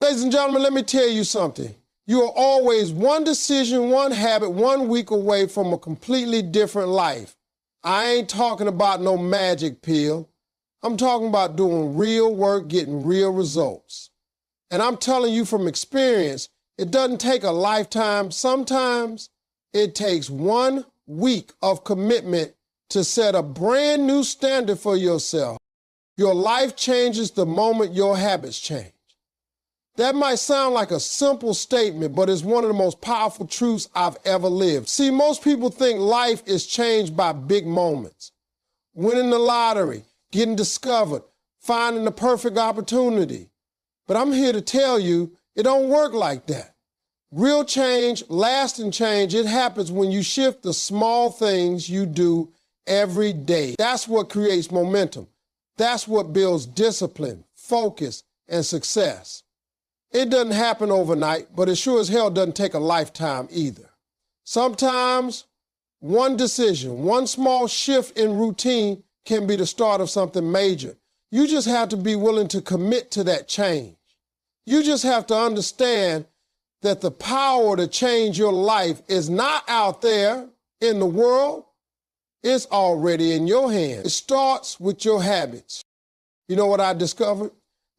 Ladies and gentlemen, let me tell you something. You are always one decision, one habit, 1 week away from a completely different life. I ain't talking about no magic pill. I'm talking about doing real work, getting real results. And I'm telling you from experience, it doesn't take a lifetime. Sometimes it takes 1 week of commitment to set a brand new standard for yourself. Your life changes the moment your habits change. That might sound like a simple statement, but it's one of the most powerful truths I've ever lived. See, most people think life is changed by big moments. Winning the lottery, getting discovered, finding the perfect opportunity. But I'm here to tell you, it don't work like that. Real change, lasting change, it happens when you shift the small things you do every day. That's what creates momentum. That's what builds discipline, focus, and success. It doesn't happen overnight, but it sure as hell doesn't take a lifetime either. Sometimes one decision, one small shift in routine can be the start of something major. You just have to be willing to commit to that change. You just have to understand that the power to change your life is not out there in the world. It's already in your hands. It starts with your habits. You know what I discovered?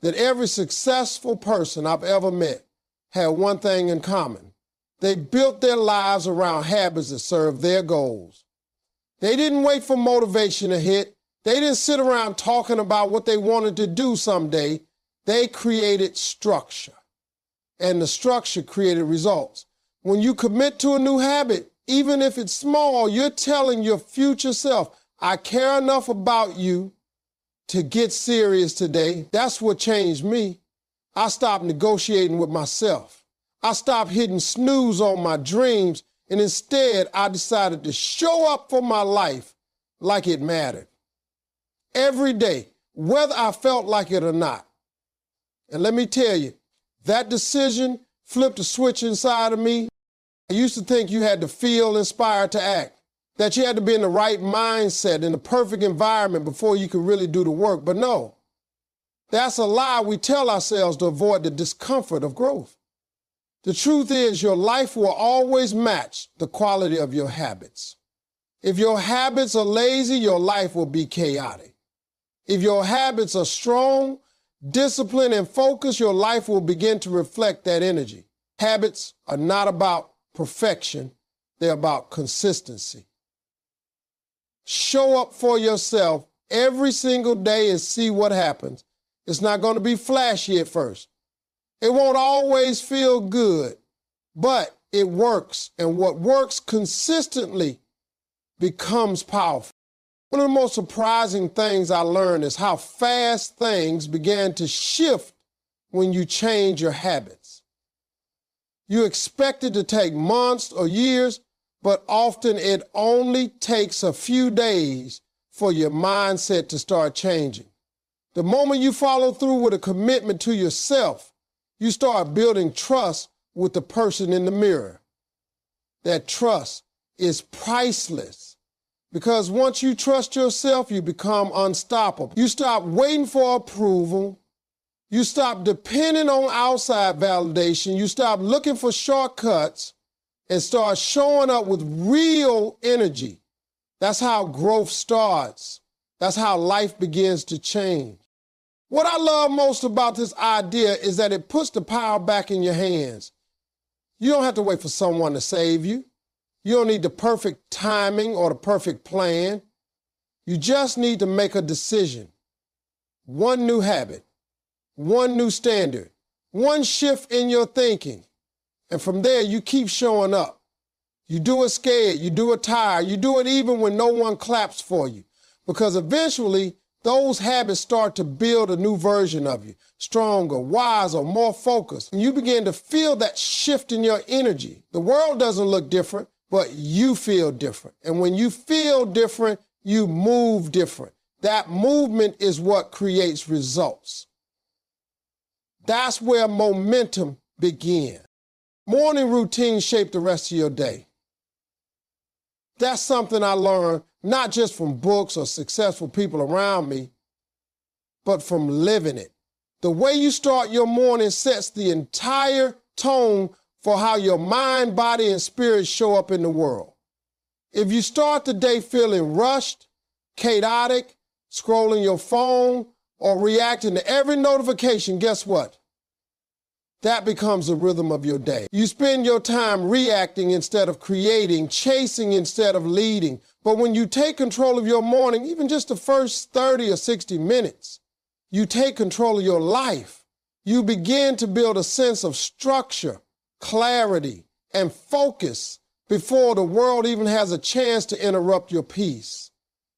That every successful person I've ever met had one thing in common. They built their lives around habits that served their goals. They didn't wait for motivation to hit. They didn't sit around talking about what they wanted to do someday. They created structure, and the structure created results. When you commit to a new habit, even if it's small, you're telling your future self, I care enough about you to get serious today. That's what changed me. I stopped negotiating with myself. I stopped hitting snooze on my dreams, and instead I decided to show up for my life like it mattered. Every day, whether I felt like it or not. And let me tell you, that decision flipped a switch inside of me. I used to think you had to feel inspired to act, that you had to be in the right mindset, in the perfect environment before you could really do the work. But no, that's a lie we tell ourselves to avoid the discomfort of growth. The truth is your life will always match the quality of your habits. If your habits are lazy, your life will be chaotic. If your habits are strong, disciplined, and focused, your life will begin to reflect that energy. Habits are not about perfection, they're about consistency. Show up for yourself every single day and see what happens. It's not going to be flashy at first. It won't always feel good, but it works. And what works consistently becomes powerful. One of the most surprising things I learned is how fast things began to shift when you change your habits. You expect it to take months or years, but often it only takes a few days for your mindset to start changing. The moment you follow through with a commitment to yourself, you start building trust with the person in the mirror. That trust is priceless because once you trust yourself, you become unstoppable. You stop waiting for approval. You stop depending on outside validation. You stop looking for shortcuts and start showing up with real energy. That's how growth starts. That's how life begins to change. What I love most about this idea is that it puts the power back in your hands. You don't have to wait for someone to save you. You don't need the perfect timing or the perfect plan. You just need to make a decision. One new habit, one new standard, one shift in your thinking. And from there, you keep showing up. You do it scared, you do it tired, you do it even when no one claps for you. Because eventually, those habits start to build a new version of you, stronger, wiser, more focused. And you begin to feel that shift in your energy. The world doesn't look different, but you feel different. And when you feel different, you move different. That movement is what creates results. That's where momentum begins. Morning routines shape the rest of your day. That's something I learned not just from books or successful people around me, but from living it. The way you start your morning sets the entire tone for how your mind, body, and spirit show up in the world. If you start the day feeling rushed, chaotic, scrolling your phone, or reacting to every notification, guess what? That becomes the rhythm of your day. You spend your time reacting instead of creating, chasing instead of leading. But when you take control of your morning, even just the first 30 or 60 minutes, you take control of your life. You begin to build a sense of structure, clarity, and focus before the world even has a chance to interrupt your peace.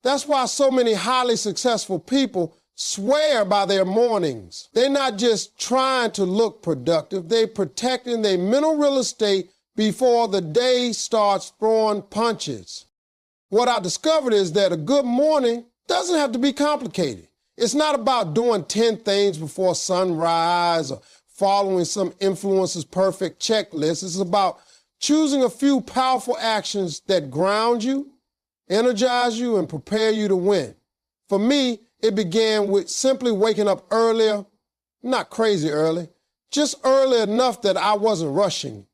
That's why so many highly successful people swear by their mornings. They're not just trying to look productive, they're protecting their mental real estate before the day starts throwing punches. What I discovered is that a good morning doesn't have to be complicated. It's not about doing 10 things before sunrise or following some influencer's perfect checklist. It's about choosing a few powerful actions that ground you, energize you, and prepare you to win. For me, it began with simply waking up earlier, not crazy early, just early enough that I wasn't rushing.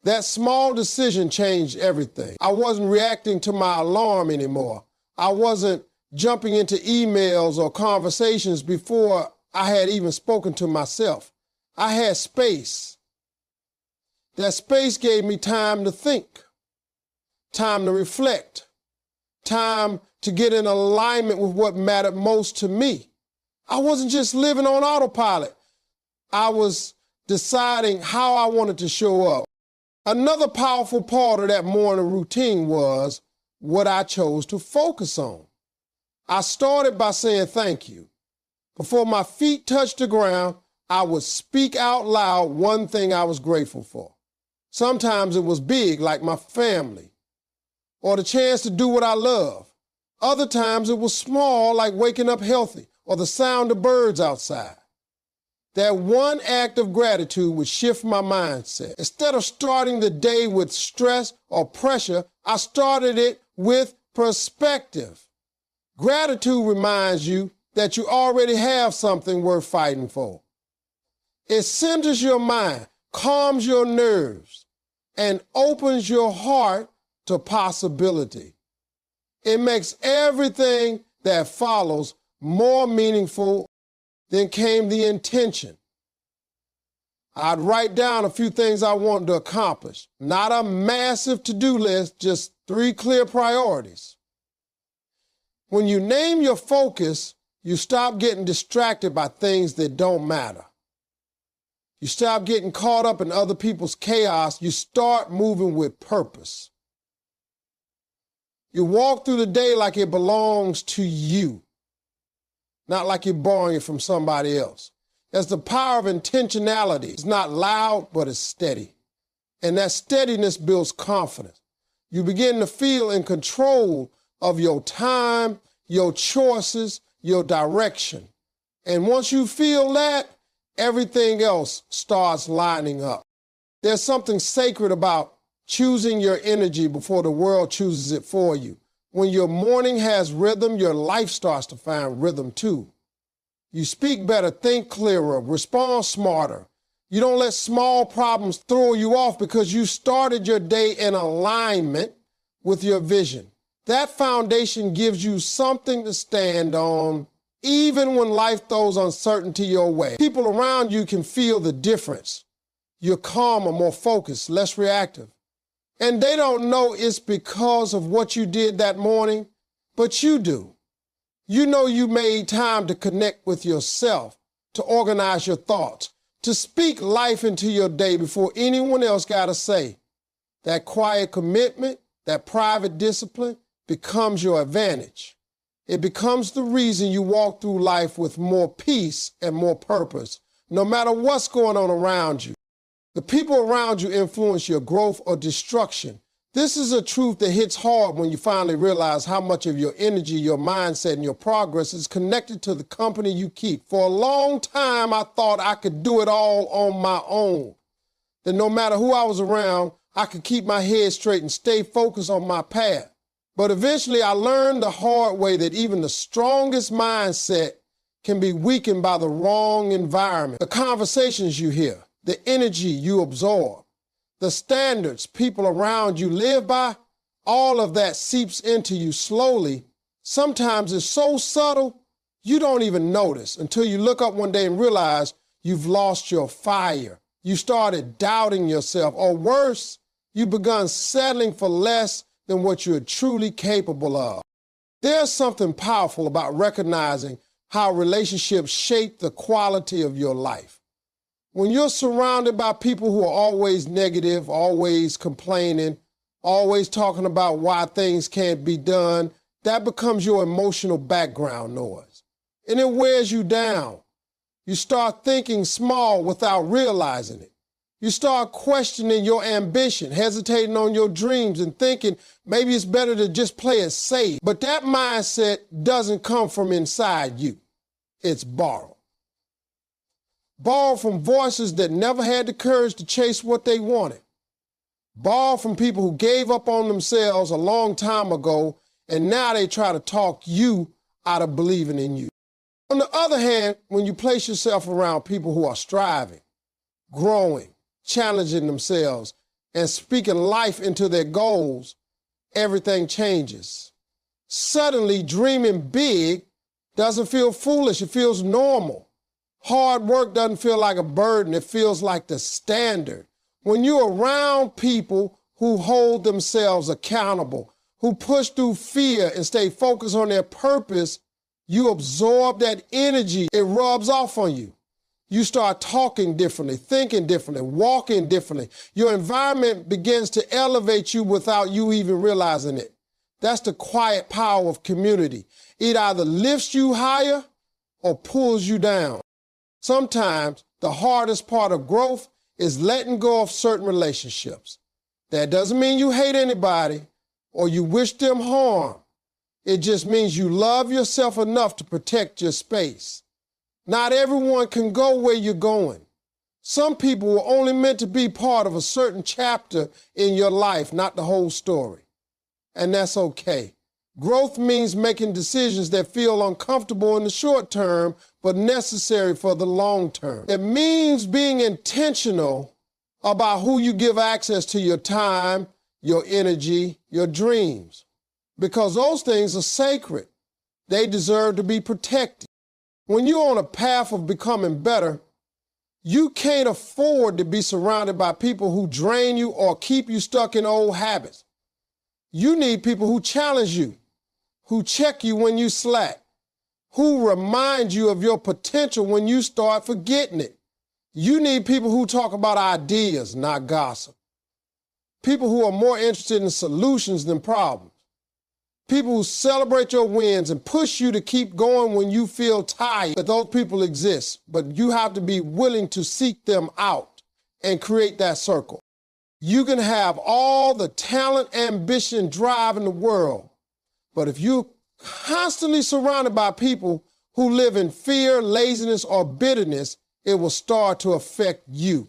That small decision changed everything. I wasn't reacting to my alarm anymore. I wasn't jumping into emails or conversations before I had even spoken to myself. I had space. That space gave me time to think, time to reflect, time to get in alignment with what mattered most to me. I wasn't just living on autopilot. I was deciding how I wanted to show up. Another powerful part of that morning routine was what I chose to focus on. I started by saying thank you. Before my feet touched the ground, I would speak out loud one thing I was grateful for. Sometimes it was big, like my family, or the chance to do what I love. Other times it was small, like waking up healthy, or the sound of birds outside. That one act of gratitude would shift my mindset. Instead of starting the day with stress or pressure, I started it with perspective. Gratitude reminds you that you already have something worth fighting for. It centers your mind, calms your nerves, and opens your heart to possibility. It makes everything that follows more meaningful. Then came the intention. I'd write down a few things I wanted to accomplish. Not a massive to-do list, just 3 clear priorities. When you name your focus, you stop getting distracted by things that don't matter. You stop getting caught up in other people's chaos. You start moving with purpose. You walk through the day like it belongs to you, not like you're borrowing it from somebody else. That's the power of intentionality. It's not loud, but it's steady. And that steadiness builds confidence. You begin to feel in control of your time, your choices, your direction. And once you feel that, everything else starts lining up. There's something sacred about choosing your energy before the world chooses it for you. When your morning has rhythm, your life starts to find rhythm too. You speak better, think clearer, respond smarter. You don't let small problems throw you off because you started your day in alignment with your vision. That foundation gives you something to stand on, even when life throws uncertainty your way. People around you can feel the difference. You're calmer, more focused, less reactive. And they don't know it's because of what you did that morning, but you do. You know you made time to connect with yourself, to organize your thoughts, to speak life into your day before anyone else got to say. That quiet commitment, that private discipline becomes your advantage. It becomes the reason you walk through life with more peace and more purpose, no matter what's going on around you. The people around you influence your growth or destruction. This is a truth that hits hard when you finally realize how much of your energy, your mindset, and your progress is connected to the company you keep. For a long time, I thought I could do it all on my own. That no matter who I was around, I could keep my head straight and stay focused on my path. But eventually, I learned the hard way that even the strongest mindset can be weakened by the wrong environment, the conversations you hear, the energy you absorb, the standards people around you live by. All of that seeps into you slowly. Sometimes it's so subtle, you don't even notice until you look up one day and realize you've lost your fire. You started doubting yourself, or worse, you've begun settling for less than what you're truly capable of. There's something powerful about recognizing how relationships shape the quality of your life. When you're surrounded by people who are always negative, always complaining, always talking about why things can't be done, that becomes your emotional background noise. And it wears you down. You start thinking small without realizing it. You start questioning your ambition, hesitating on your dreams, and thinking maybe it's better to just play it safe. But that mindset doesn't come from inside you. It's borrowed. Borrowed from voices that never had the courage to chase what they wanted. Borrowed from people who gave up on themselves a long time ago, and now they try to talk you out of believing in you. On the other hand, when you place yourself around people who are striving, growing, challenging themselves, and speaking life into their goals, everything changes. Suddenly, dreaming big doesn't feel foolish, it feels normal. Hard work doesn't feel like a burden, it feels like the standard. When you're around people who hold themselves accountable, who push through fear and stay focused on their purpose, you absorb that energy. It rubs off on you. You start talking differently, thinking differently, walking differently. Your environment begins to elevate you without you even realizing it. That's the quiet power of community. It either lifts you higher or pulls you down. Sometimes the hardest part of growth is letting go of certain relationships. That doesn't mean you hate anybody or you wish them harm. It just means you love yourself enough to protect your space. Not everyone can go where you're going. Some people were only meant to be part of a certain chapter in your life, not the whole story. And that's okay. Growth means making decisions that feel uncomfortable in the short term, but necessary for the long term. It means being intentional about who you give access to your time, your energy, your dreams, because those things are sacred. They deserve to be protected. When you're on a path of becoming better, you can't afford to be surrounded by people who drain you or keep you stuck in old habits. You need people who challenge you, who check you when you slack, who remind you of your potential when you start forgetting it. You need people who talk about ideas, not gossip. People who are more interested in solutions than problems. People who celebrate your wins and push you to keep going when you feel tired. But those people exist, but you have to be willing to seek them out and create that circle. You can have all the talent, ambition, drive in the world, but if you're constantly surrounded by people who live in fear, laziness, or bitterness, it will start to affect you.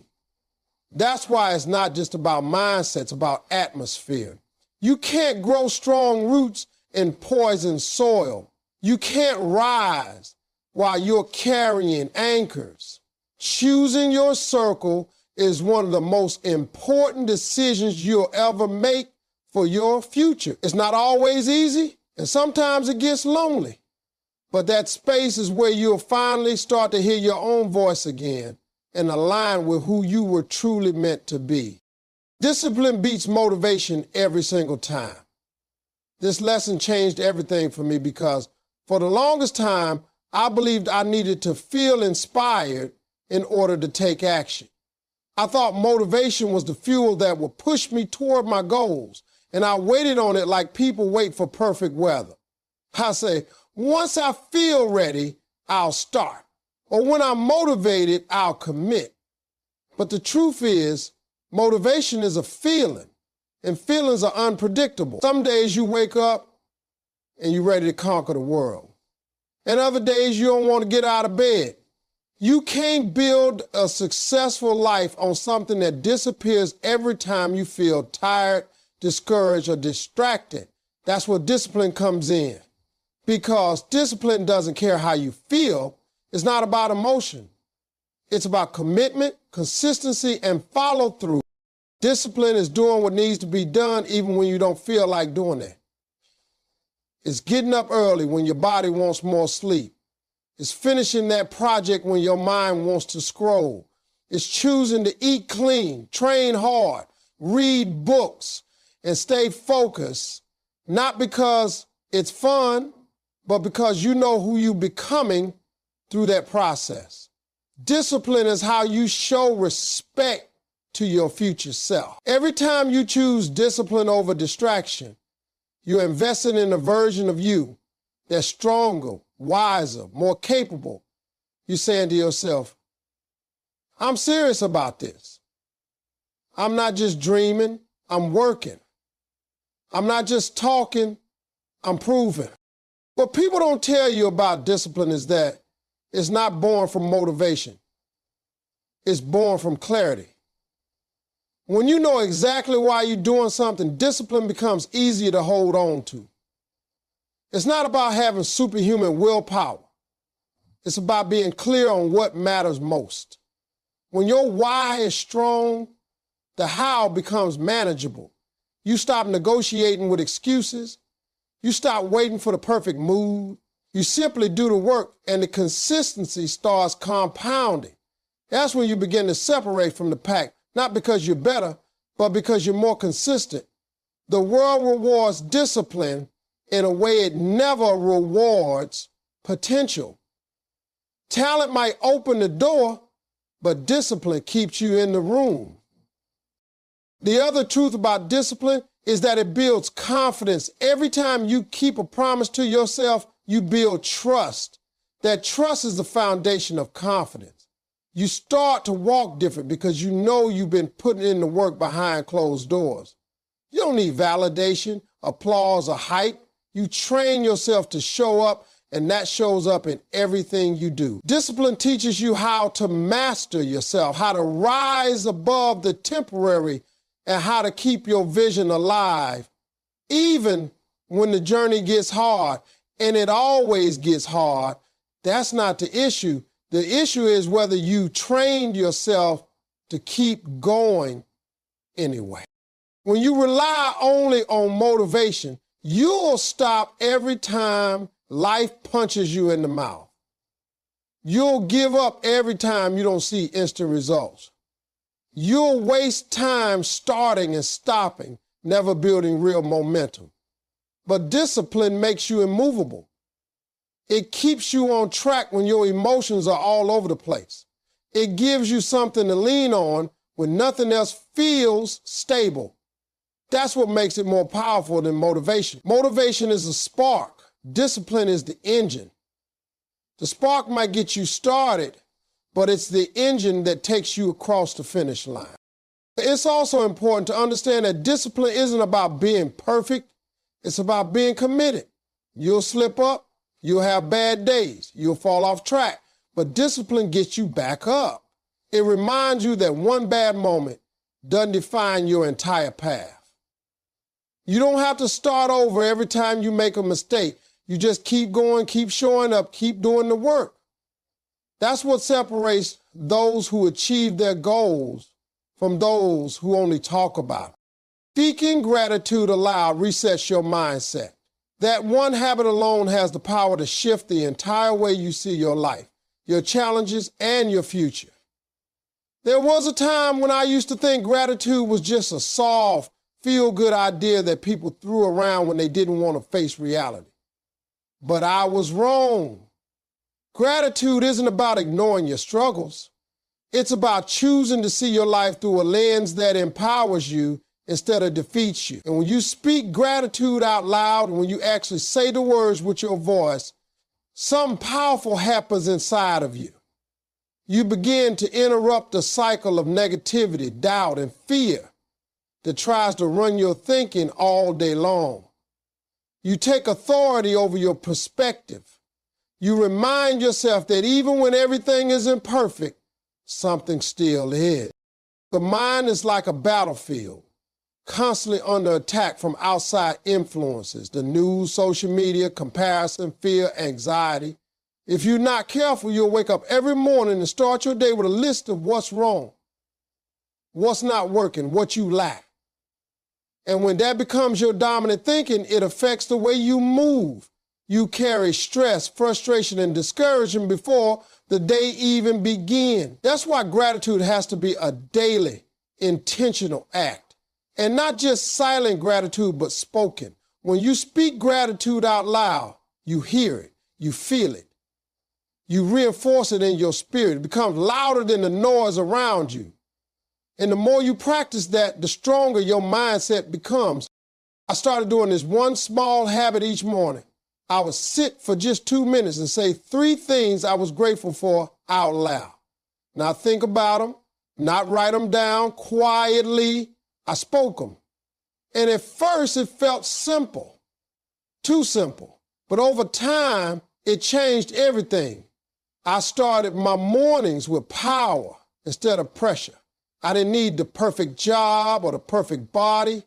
That's why it's not just about mindset, it's about atmosphere. You can't grow strong roots in poison soil. You can't rise while you're carrying anchors. Choosing your circle is one of the most important decisions you'll ever make for your future. It's not always easy, and sometimes it gets lonely. But that space is where you'll finally start to hear your own voice again and align with who you were truly meant to be. Discipline beats motivation every single time. This lesson changed everything for me because for the longest time, I believed I needed to feel inspired in order to take action. I thought motivation was the fuel that would push me toward my goals, and I waited on it like people wait for perfect weather. I say, once I feel ready, I'll start. Or when I'm motivated, I'll commit. But the truth is, motivation is a feeling, and feelings are unpredictable. Some days you wake up and you're ready to conquer the world. And other days you don't want to get out of bed. You can't build a successful life on something that disappears every time you feel tired, discouraged, or distracted. That's where discipline comes in. Because discipline doesn't care how you feel, It's not about emotion. It's about commitment, consistency, and follow through. Discipline is doing what needs to be done even when you don't feel like doing it. It's getting up early when your body wants more sleep. It's finishing that project when your mind wants to scroll. It's choosing to eat clean, train hard, read books, and stay focused, not because it's fun, but because you know who you're becoming through that process. Discipline is how you show respect to your future self. Every time you choose discipline over distraction, you're investing in a version of you that's stronger, wiser, more capable. You're saying to yourself, I'm serious about this. I'm not just dreaming, I'm working. I'm not just talking, I'm proving. What people don't tell you about discipline is that it's not born from motivation. It's born from clarity. When you know exactly why you're doing something, discipline becomes easier to hold on to. It's not about having superhuman willpower. It's about being clear on what matters most. When your why is strong, the how becomes manageable. You stop negotiating with excuses. You stop waiting for the perfect mood. You simply do the work, and the consistency starts compounding. That's when you begin to separate from the pack, not because you're better, but because you're more consistent. The world rewards discipline in a way it never rewards potential. Talent might open the door, but discipline keeps you in the room. The other truth about discipline is that it builds confidence. Every time you keep a promise to yourself, you build trust. That trust is the foundation of confidence. You start to walk different because you know you've been putting in the work behind closed doors. You don't need validation, applause, or hype. You train yourself to show up, and that shows up in everything you do. Discipline teaches you how to master yourself, how to rise above the temporary, and how to keep your vision alive, even when the journey gets hard. And it always gets hard. That's not the issue. The issue is whether you trained yourself to keep going anyway. When you rely only on motivation, you'll stop every time life punches you in the mouth. You'll give up every time you don't see instant results. You'll waste time starting and stopping, never building real momentum. But discipline makes you immovable. It keeps you on track when your emotions are all over the place. It gives you something to lean on when nothing else feels stable. That's what makes it more powerful than motivation. Motivation is a spark. Discipline is the engine. The spark might get you started, but it's the engine that takes you across the finish line. It's also important to understand that discipline isn't about being perfect. It's about being committed. You'll slip up. You'll have bad days. You'll fall off track. But discipline gets you back up. It reminds you that one bad moment doesn't define your entire path. You don't have to start over every time you make a mistake. You just keep going, keep showing up, keep doing the work. That's what separates those who achieve their goals from those who only talk about it. Speaking gratitude aloud resets your mindset. That one habit alone has the power to shift the entire way you see your life, your challenges, and your future. There was a time when I used to think gratitude was just a soft, feel-good idea that people threw around when they didn't want to face reality. But I was wrong. Gratitude isn't about ignoring your struggles. It's about choosing to see your life through a lens that empowers you instead of defeats you. And when you speak gratitude out loud, and when you actually say the words with your voice, something powerful happens inside of you. You begin to interrupt the cycle of negativity, doubt, and fear that tries to run your thinking all day long. You take authority over your perspective. You remind yourself that even when everything is imperfect, something still is. The mind is like a battlefield, constantly under attack from outside influences, the news, social media, comparison, fear, anxiety. If you're not careful, you'll wake up every morning and start your day with a list of what's wrong, what's not working, what you lack. And when that becomes your dominant thinking, it affects the way you move. You carry stress, frustration, and discouragement before the day even begins. That's why gratitude has to be a daily, intentional act. And not just silent gratitude, but spoken. When you speak gratitude out loud, you hear it, you feel it. You reinforce it in your spirit. It becomes louder than the noise around you. And the more you practice that, the stronger your mindset becomes. I started doing this one small habit each morning. I would sit for just 2 minutes and say 3 things I was grateful for out loud. Now think about them, not write them down quietly. I spoke them. And at first it felt simple, too simple. But over time, it changed everything. I started my mornings with power instead of pressure. I didn't need the perfect job or the perfect body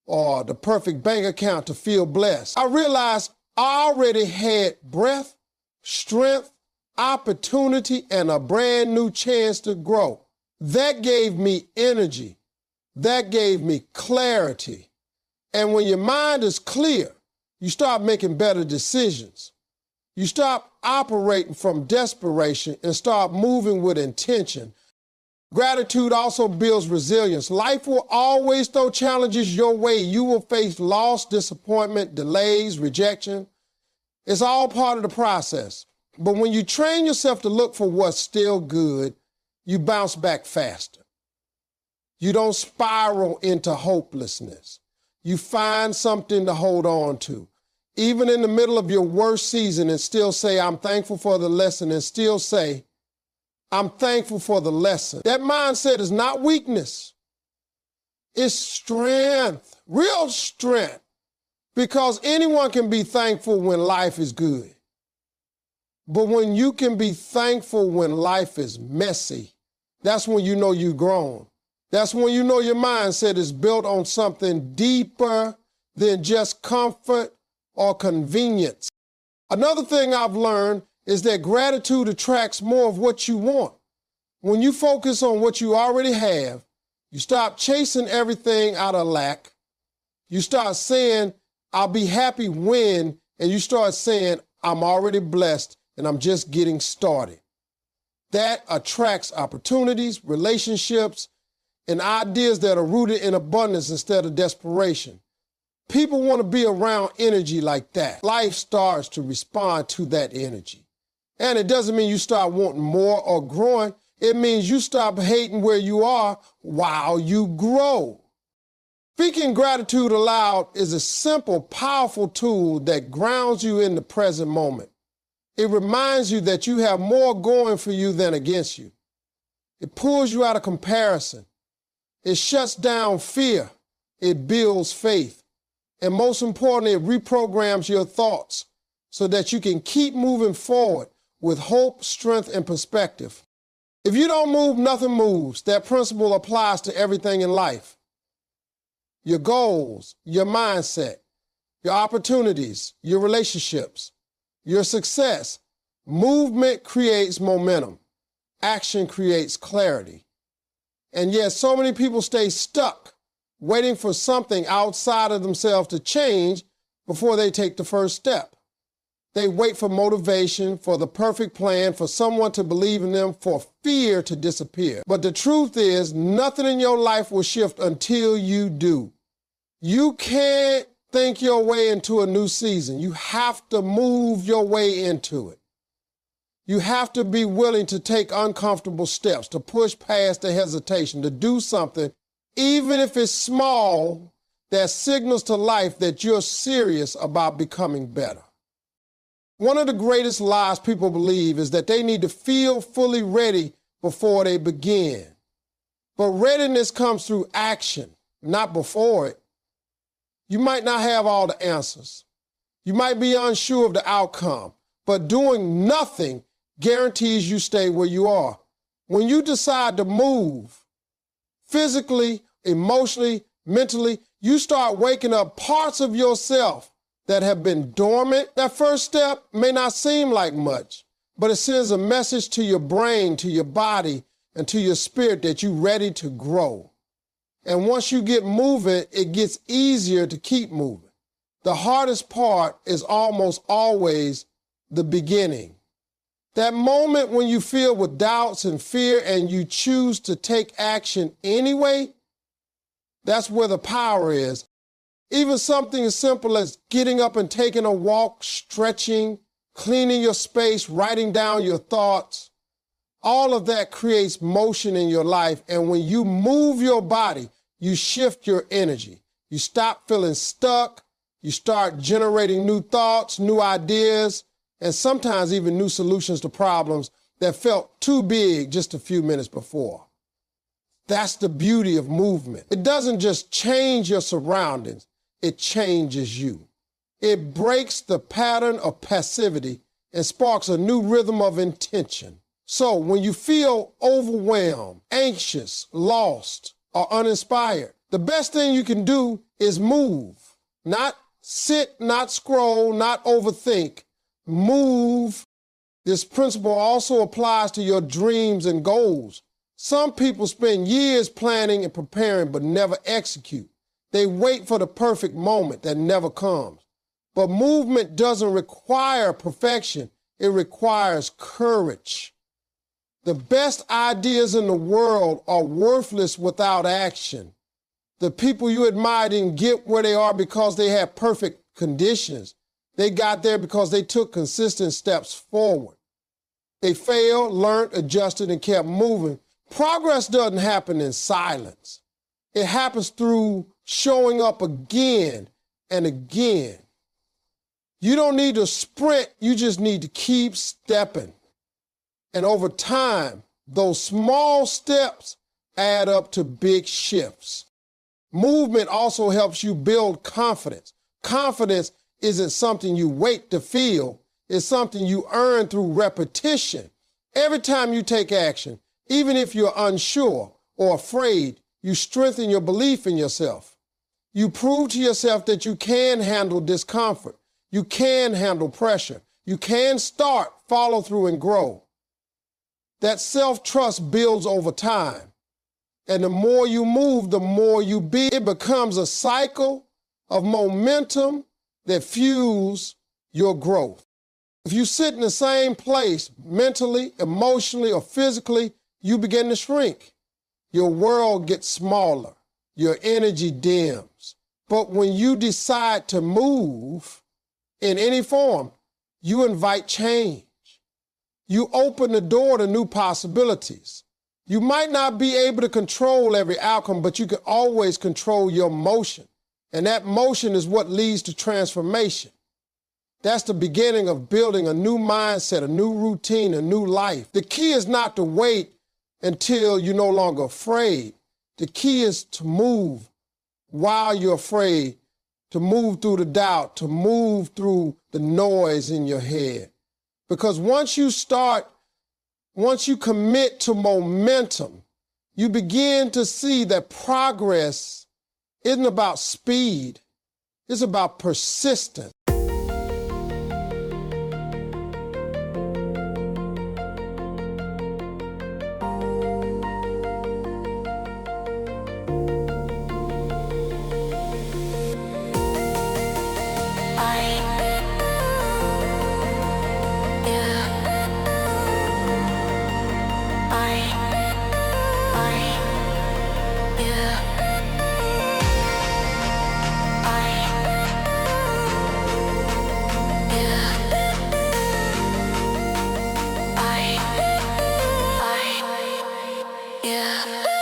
or the perfect bank account to feel blessed. I realized I already had breath, strength, opportunity, and a brand new chance to grow. That gave me energy. That gave me clarity. And when your mind is clear, you start making better decisions. You stop operating from desperation and start moving with intention. Gratitude also builds resilience. Life will always throw challenges your way. You will face loss, disappointment, delays, rejection. It's all part of the process. But when you train yourself to look for what's still good, you bounce back faster. You don't spiral into hopelessness. You find something to hold on to. Even in the middle of your worst season, and still say, I'm thankful for the lesson, and still say, I'm thankful for the lesson. That mindset is not weakness. It's strength, real strength, because anyone can be thankful when life is good. But when you can be thankful when life is messy, that's when you know you've grown. That's when you know your mindset is built on something deeper than just comfort or convenience. Another thing I've learned is that gratitude attracts more of what you want. When you focus on what you already have, you stop chasing everything out of lack. You start saying, I'll be happy when, and you start saying, I'm already blessed and I'm just getting started. That attracts opportunities, relationships, and ideas that are rooted in abundance instead of desperation. People want to be around energy like that. Life starts to respond to that energy. And it doesn't mean you start wanting more or growing. It means you stop hating where you are while you grow. Speaking gratitude aloud is a simple, powerful tool that grounds you in the present moment. It reminds you that you have more going for you than against you. It pulls you out of comparison. It shuts down fear. It builds faith. And most importantly, it reprograms your thoughts so that you can keep moving forward with hope, strength, and perspective. If you don't move, nothing moves. That principle applies to everything in life. Your goals, your mindset, your opportunities, your relationships, your success. Movement creates momentum. Action creates clarity. And yet so many people stay stuck, waiting for something outside of themselves to change before they take the first step. They wait for motivation, for the perfect plan, for someone to believe in them, for fear to disappear. But the truth is, nothing in your life will shift until you do. You can't think your way into a new season. You have to move your way into it. You have to be willing to take uncomfortable steps, to push past the hesitation, to do something, even if it's small, that signals to life that you're serious about becoming better. One of the greatest lies people believe is that they need to feel fully ready before they begin. But readiness comes through action, not before it. You might not have all the answers. You might be unsure of the outcome, but doing nothing guarantees you stay where you are. When you decide to move, physically, emotionally, mentally, you start waking up parts of yourself that have been dormant. That first step may not seem like much, but it sends a message to your brain, to your body, and to your spirit that you're ready to grow. And once you get moving, it gets easier to keep moving. The hardest part is almost always the beginning. That moment when you feel with doubts and fear and you choose to take action anyway, that's where the power is. Even something as simple as getting up and taking a walk, stretching, cleaning your space, writing down your thoughts, all of that creates motion in your life. And when you move your body, you shift your energy. You stop feeling stuck. You start generating new thoughts, new ideas, and sometimes even new solutions to problems that felt too big just a few minutes before. That's the beauty of movement. It doesn't just change your surroundings, it changes you. It breaks the pattern of passivity and sparks a new rhythm of intention. So when you feel overwhelmed, anxious, lost, or uninspired, the best thing you can do is move. Not sit, not scroll, not overthink. Move. This principle also applies to your dreams and goals. Some people spend years planning and preparing but never execute. They wait for the perfect moment that never comes. But movement doesn't require perfection. It requires courage. The best ideas in the world are worthless without action. The people you admire didn't get where they are because they had perfect conditions. They got there because they took consistent steps forward. They failed, learned, adjusted, and kept moving. Progress doesn't happen in silence. It happens through showing up again and again. You don't need to sprint, you just need to keep stepping. And over time, those small steps add up to big shifts. Movement also helps you build confidence. Confidence isn't something you wait to feel, it's something you earn through repetition. Every time you take action, even if you're unsure or afraid, you strengthen your belief in yourself. You prove to yourself that you can handle discomfort. You can handle pressure. You can start, follow through, and grow. That self-trust builds over time. And the more you move, the more you be. It becomes a cycle of momentum that fuels your growth. If you sit in the same place mentally, emotionally, or physically, you begin to shrink. Your world gets smaller. Your energy dims. But when you decide to move in any form, you invite change. You open the door to new possibilities. You might not be able to control every outcome, but you can always control your motion. And that motion is what leads to transformation. That's the beginning of building a new mindset, a new routine, a new life. The key is not to wait until you're no longer afraid. The key is to move while you're afraid, to move through the doubt, to move through the noise in your head. Because once you commit to momentum, you begin to see that progress isn't about speed, it's about persistence. Yeah.